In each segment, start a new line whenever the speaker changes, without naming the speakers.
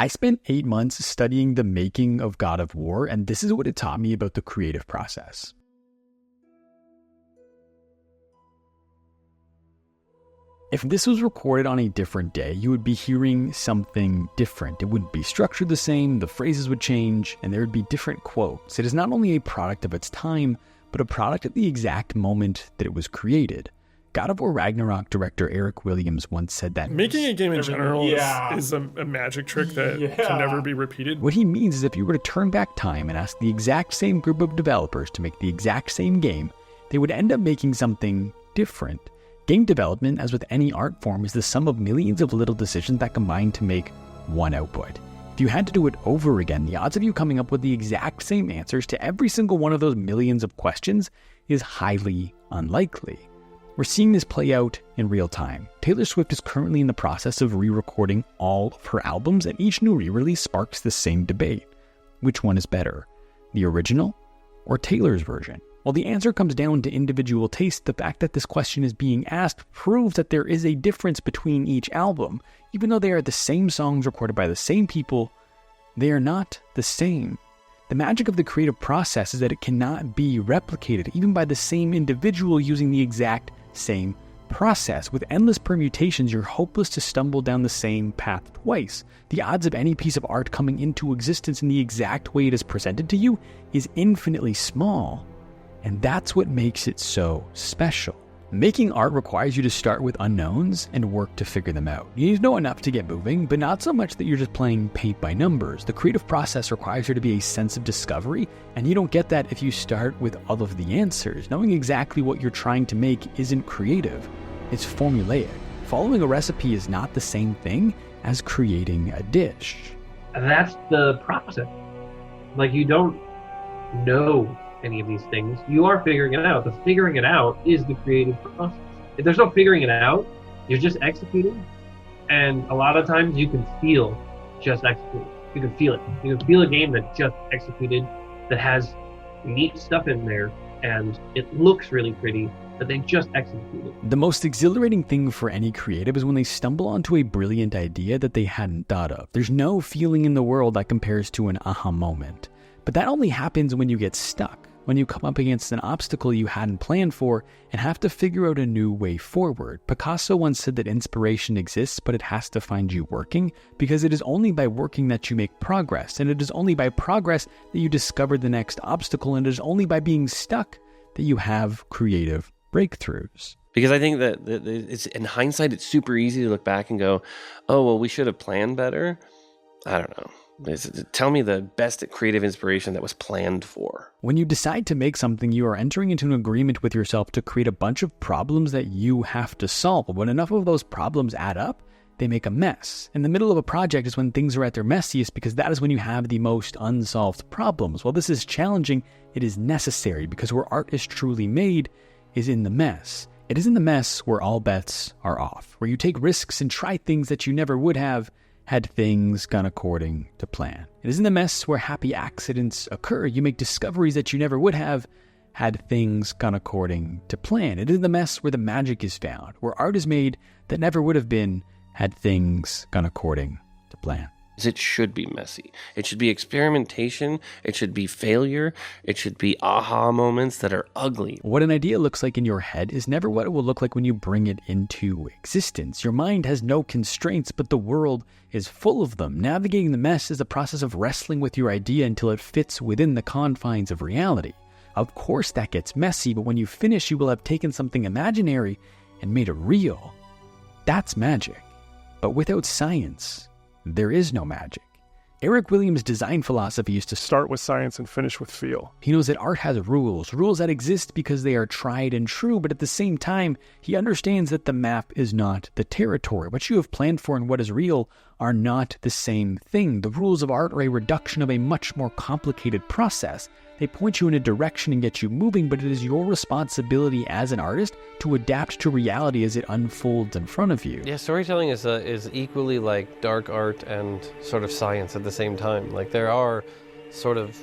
I spent 8 months studying the making of God of War, and this is what it taught me about the creative process. If this was recorded on a different day, you would be hearing something different. It wouldn't be structured the same, the phrases would change, and there would be different quotes. It is not only a product of its time, but a product at the exact moment that it was created. God of War Ragnarok director Eric Williams once said that
making a game in general is a magic trick that can never be repeated.
What he means is if you were to turn back time and ask the exact same group of developers to make the exact same game, they would end up making something different. Game development, as with any art form, is the sum of millions of little decisions that combine to make one output. If you had to do it over again, the odds of you coming up with the exact same answers to every single one of those millions of questions is highly unlikely. We're seeing this play out in real time. Taylor Swift is currently in the process of re-recording all of her albums, and each new re-release sparks the same debate. Which one is better, the original or Taylor's version? While the answer comes down to individual taste, the fact that this question is being asked proves that there is a difference between each album. Even though they are the same songs recorded by the same people, they are not the same. The magic of the creative process is that it cannot be replicated, even by the same individual using the exact same process. With endless permutations, you're hopeless to stumble down the same path twice. The odds of any piece of art coming into existence in the exact way it is presented to you is infinitely small. And that's what makes it so special. Making art requires you to start with unknowns and work to figure them out. You need to know enough to get moving, but not so much that you're just playing paint by numbers. The creative process requires there to be a sense of discovery, and you don't get that if you start with all of the answers. Knowing exactly what you're trying to make isn't creative, it's formulaic. Following a recipe is not the same thing as creating a dish.
That's the process. Like, you don't know any of these things. You are figuring it out. The figuring it out is the creative process. If there's no figuring it out, you're just executing. And a lot of times you can feel just executing. You can feel it. You can feel a game that just executed, that has neat stuff in there, and it looks really pretty, but they just executed.
The most exhilarating thing for any creative is when they stumble onto a brilliant idea that they hadn't thought of. There's no feeling in the world that compares to an aha moment. But that only happens when you get stuck. When you come up against an obstacle you hadn't planned for and have to figure out a new way forward. Picasso once said that inspiration exists, but it has to find you working, because it is only by working that you make progress, and it is only by progress that you discover the next obstacle, and it is only by being stuck that you have creative breakthroughs.
Because I think that it's, in hindsight, it's super easy to look back and go, oh, well, we should have planned better. I don't know. Tell me the best creative inspiration that was planned for.
When you decide to make something, you are entering into an agreement with yourself to create a bunch of problems that you have to solve. When enough of those problems add up, they make a mess. In the middle of a project is when things are at their messiest, because that is when you have the most unsolved problems. While this is challenging, it is necessary, because where art is truly made is in the mess. It is in the mess where all bets are off, where you take risks and try things that you never would have had things gone according to plan. It is in the mess where happy accidents occur. You make discoveries that you never would have had things gone according to plan. It is in the mess where the magic is found, where art is made that never would have been had things gone according to plan.
It should be messy. It should be experimentation. It should be failure. It should be aha moments that are ugly.
What an idea looks like in your head is never what it will look like when you bring it into existence. Your mind has no constraints, but the world is full of them. Navigating the mess is the process of wrestling with your idea until it fits within the confines of reality. Of course that gets messy, but when you finish, you will have taken something imaginary and made it real. That's magic. But without science, there is no magic. Eric Williams' design philosophy is to
Start with science and finish with feel.
He knows that art has rules that exist because they are tried and true, but at the same time, he understands that the map is not the territory. What you have planned for and what is real are not the same thing. The rules of art are a reduction of a much more complicated process. They point you in a direction and get you moving, but it is your responsibility as an artist to adapt to reality as it unfolds in front of you.
Yeah, storytelling is equally like dark art and sort of science at the same time. Like, there are sort of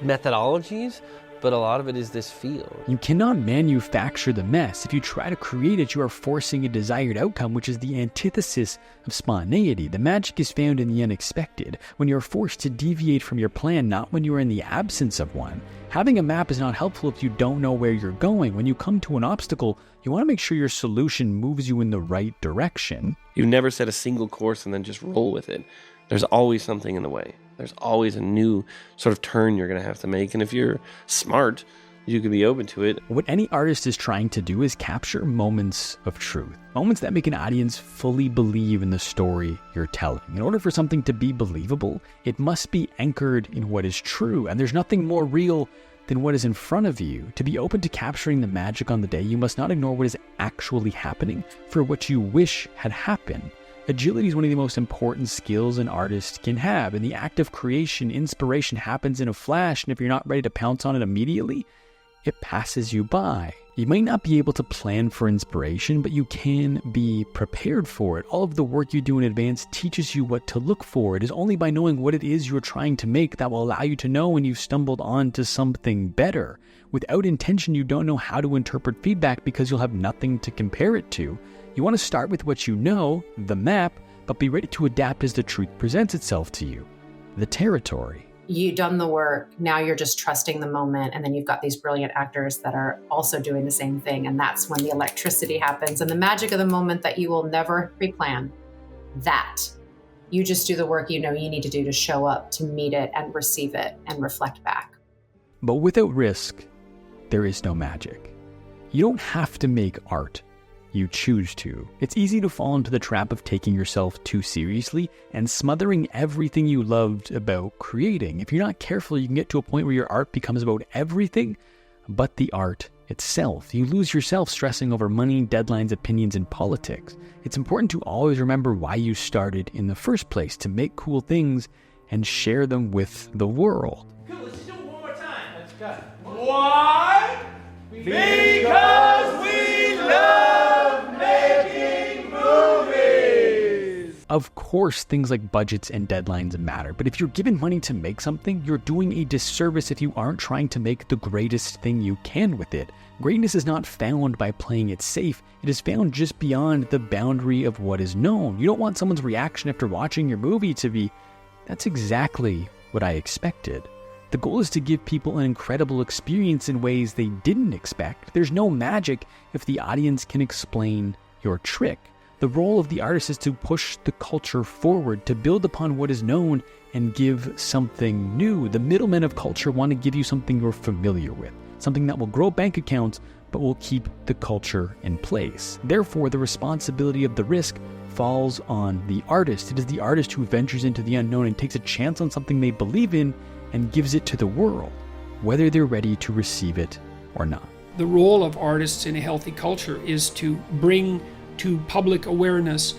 methodologies, but a lot of it is this feel.
You cannot manufacture the mess. If you try to create it, you are forcing a desired outcome, which is the antithesis of spontaneity. The magic is found in the unexpected, when you are forced to deviate from your plan, not when you are in the absence of one. Having a map is not helpful if you don't know where you're going. When you come to an obstacle, you want to make sure your solution moves you in the right direction.
You never set a single course and then just roll with it. There's always something in the way. There's always a new sort of turn you're going to have to make. And if you're smart, you can be open to it.
What any artist is trying to do is capture moments of truth. Moments that make an audience fully believe in the story you're telling. In order for something to be believable, it must be anchored in what is true. And there's nothing more real than what is in front of you. To be open to capturing the magic on the day, you must not ignore what is actually happening for what you wish had happened. Agility is one of the most important skills an artist can have. In the act of creation, inspiration happens in a flash, and if you're not ready to pounce on it immediately, it passes you by. You might not be able to plan for inspiration, but you can be prepared for it. All of the work you do in advance teaches you what to look for. It is only by knowing what it is you're trying to make that will allow you to know when you've stumbled onto something better. Without intention, you don't know how to interpret feedback because you'll have nothing to compare it to. You want to start with what you know, the map, but be ready to adapt as the truth presents itself to you, the territory.
You've done the work, now you're just trusting the moment, and then you've got these brilliant actors that are also doing the same thing, and that's when the electricity happens and the magic of the moment that you will never pre-plan. That. You just do the work you know you need to do to show up, to meet it and receive it and reflect back.
But without risk, there is no magic. You don't have to make art. You choose to. It's easy to fall into the trap of taking yourself too seriously and smothering everything you loved about creating. If you're not careful, you can get to a point where your art becomes about everything but the art itself. You lose yourself stressing over money, deadlines, opinions, and politics. It's important to always remember why you started in the first place, to make cool things and share them with the world.
Cool, let's do it one more time. Let's go. Why? Because we love making movies!
Of course, things like budgets and deadlines matter, but if you're given money to make something, you're doing a disservice if you aren't trying to make the greatest thing you can with it. Greatness is not found by playing it safe. It is found just beyond the boundary of what is known. You don't want someone's reaction after watching your movie to be, "That's exactly what I expected." The goal is to give people an incredible experience in ways they didn't expect. There's no magic if the audience can explain your trick. The role of the artist is to push the culture forward, to build upon what is known and give something new. The middlemen of culture want to give you something you're familiar with, something that will grow bank accounts but will keep the culture in place. Therefore, the responsibility of the risk falls on the artist. It is the artist who ventures into the unknown and takes a chance on something they believe in and gives it to the world, whether they're ready to receive it or not.
The role of artists in a healthy culture is to bring to public awareness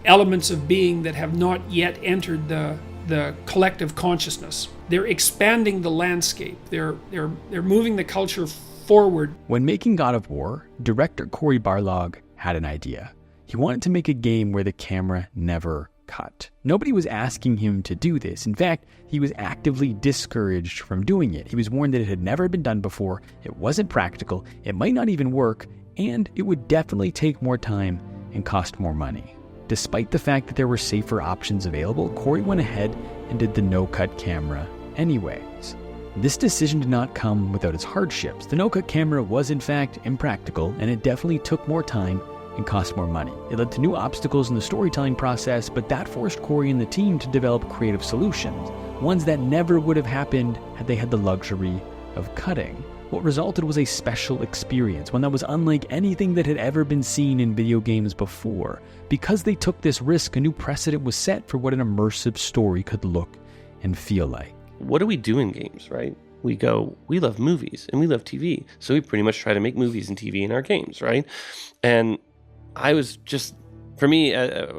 elements of being that have not yet entered the collective consciousness. They're expanding the landscape. They're moving the culture forward.
When making God of War, director Cory Barlog had an idea. He wanted to make a game where the camera never cut. Nobody was asking him to do this. In fact, he was actively discouraged from doing it. He was warned that it had never been done before, it wasn't practical, it might not even work, and it would definitely take more time and cost more money. Despite the fact that there were safer options available, Cory went ahead and did the no-cut camera anyways. This decision did not come without its hardships. The no-cut camera was in fact impractical, and it definitely took more time and cost more money. It led to new obstacles in the storytelling process, but that forced Cory and the team to develop creative solutions, ones that never would have happened had they had the luxury of cutting. What resulted was a special experience, one that was unlike anything that had ever been seen in video games before. Because they took this risk, a new precedent was set for what an immersive story could look and feel like.
What do we do in games, right? We go, we love movies and we love TV, so we pretty much try to make movies and TV in our games, right? And I was just For me,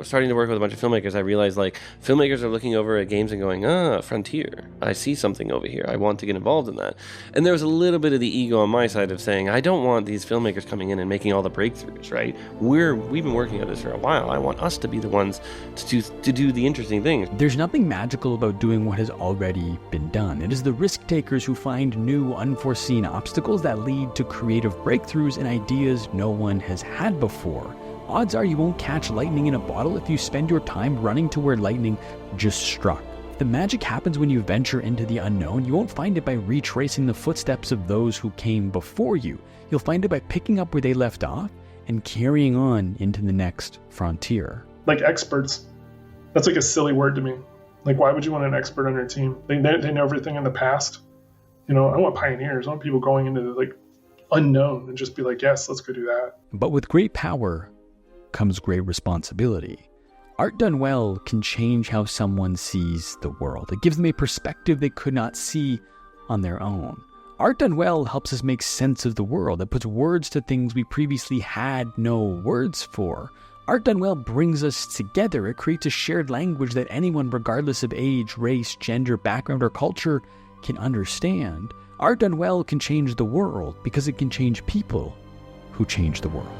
starting to work with a bunch of filmmakers, I realized like filmmakers are looking over at games and going, frontier. I see something over here. I want to get involved in that. And there was a little bit of the ego on my side of saying, I don't want these filmmakers coming in and making all the breakthroughs, right? We've been working on this for a while. I want us to be the ones to do the interesting things.
There's nothing magical about doing what has already been done. It is the risk takers who find new, unforeseen obstacles that lead to creative breakthroughs and ideas no one has had before. Odds are you won't catch lightning in a bottle if you spend your time running to where lightning just struck. The magic happens when you venture into the unknown. You won't find it by retracing the footsteps of those who came before you. You'll find it by picking up where they left off and carrying on into the next frontier.
Like experts. That's like a silly word to me. Like, why would you want an expert on your team? They know everything in the past. I want pioneers. I want people going into the like unknown and just be like, yes, let's go do that.
But with great power comes great responsibility. Art done well can change how someone sees the world. It gives them a perspective they could not see on their own. Art done well helps us make sense of the world. It puts words to things we previously had no words for. Art done well brings us together. It creates a shared language that anyone, regardless of age, race, gender, background, or culture, can understand. Art done well can change the world because it can change people who change the world.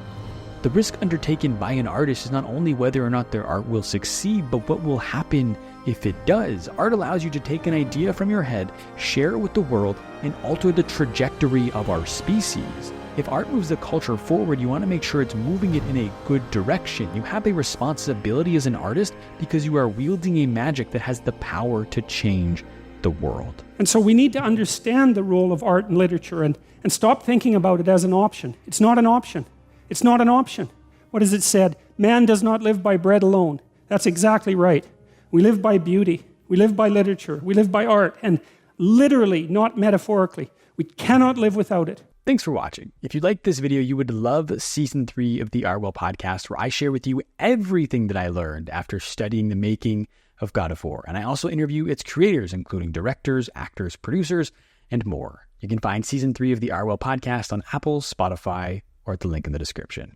The risk undertaken by an artist is not only whether or not their art will succeed, but what will happen if it does. Art allows you to take an idea from your head, share it with the world, and alter the trajectory of our species. If art moves the culture forward, you want to make sure it's moving it in a good direction. You have a responsibility as an artist because you are wielding a magic that has the power to change the world.
And so we need to understand the role of art and literature and stop thinking about it as an option. It's not an option. It's not an option. What is it said? Man does not live by bread alone. That's exactly right. We live by beauty. We live by literature. We live by art. And literally, not metaphorically. We cannot live without it.
Thanks for watching. If you liked this video, you would love Season 3 of the Artwell podcast, where I share with you everything that I learned after studying the making of God of War. And I also interview its creators, including directors, actors, producers, and more. You can find Season 3 of the Artwell podcast on Apple, Spotify, or at the link in the description.